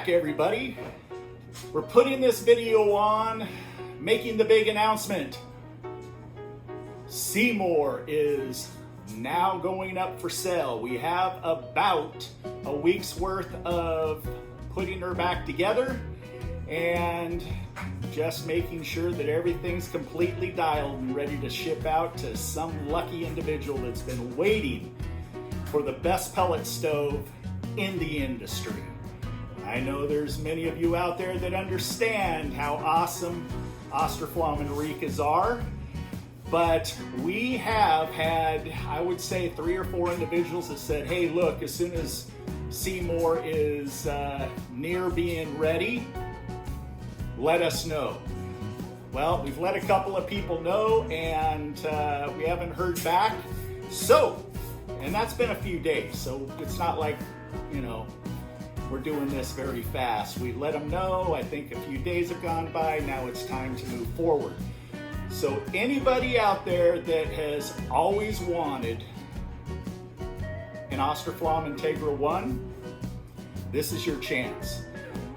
back, everybody. We're putting this video on, making the big announcement. Seymour is now going up for sale. We have about a week's worth of putting her back together and just making sure that everything's completely dialed and ready to ship out to some lucky individual that's been waiting for the best pellet stove in the industry. I know there's many of you out there that understand how awesome Austroflamm and RIKAs are, but we have had, I would say, 3 or 4 individuals that said, hey, look, as soon as Seymour is near being ready, let us know. Well, we've let a couple of people know and we haven't heard back. So, and that's been a few days, so it's not like, you know, we're doing this very fast. We let them know. I think a few days have gone by. Now it's time to move forward. So anybody out there that has always wanted an Austroflamm Integra 1, this is your chance.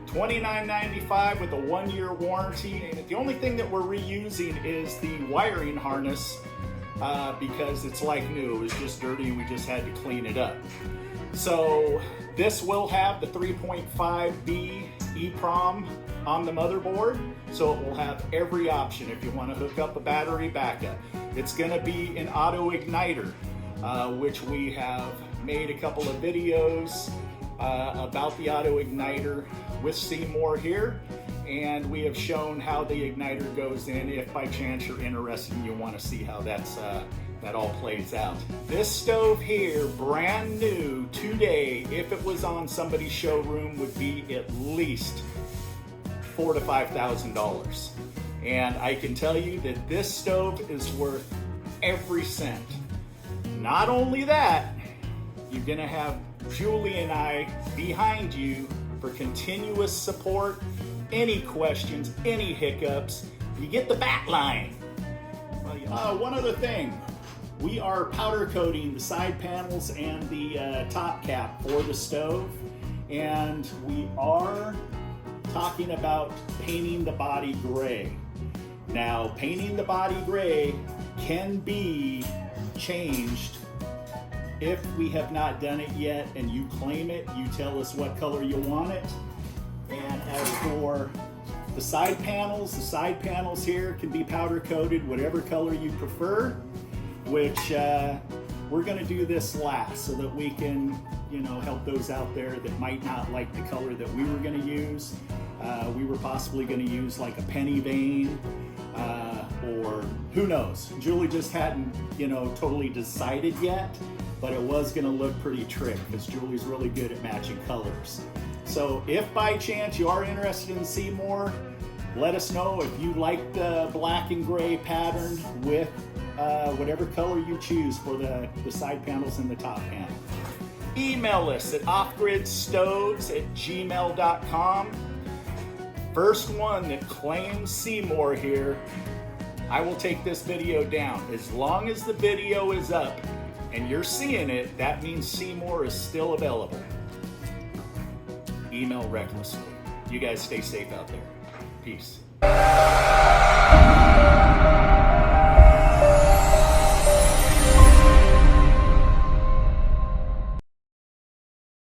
$29.95 with a 1-year warranty. And the only thing that we're reusing is the wiring harness because it's like new. It was just dirty and we just had to clean it up. So this will have the 3.5B EEPROM on the motherboard, so it will have every option if you want to hook up a battery backup. It's going to be an auto igniter, which we have made a couple of videos about the auto igniter with Seymour here, and we have shown how the igniter goes in if by chance you're interested and you want to see how that all plays out. This stove here, brand new today, if it was on somebody's showroom, would be at least $4,000 to $5,000. And I can tell you that this stove is worth every cent. Not only that, you're gonna have Julie and I behind you for continuous support, any questions, any hiccups. You get the bat line. One other thing. We are powder coating the side panels and the top cap for the stove, and we are talking about painting the body gray. Now, painting the body gray can be changed if we have not done it yet and you claim it, you tell us what color you want it. And as for the side panels here can be powder coated whatever color you prefer, which we're going to do this last so that we can, you know, help those out there that might not like the color that we were going to use. We were possibly going to use like a penny vein or who knows. Julie just hadn't, you know, totally decided yet, but it was going to look pretty trick because Julie's really good at matching colors. So if by chance you are interested in Seymour, let us know if you like the black and gray pattern with whatever color you choose for the side panels and the top panel. Email us at offgridstovesandmore@gmail.com. First one that claims Seymour here, I will take this video down. As long as the video is up and you're seeing it, that means Seymour is still available. Email recklessly. You guys stay safe out there. Peace.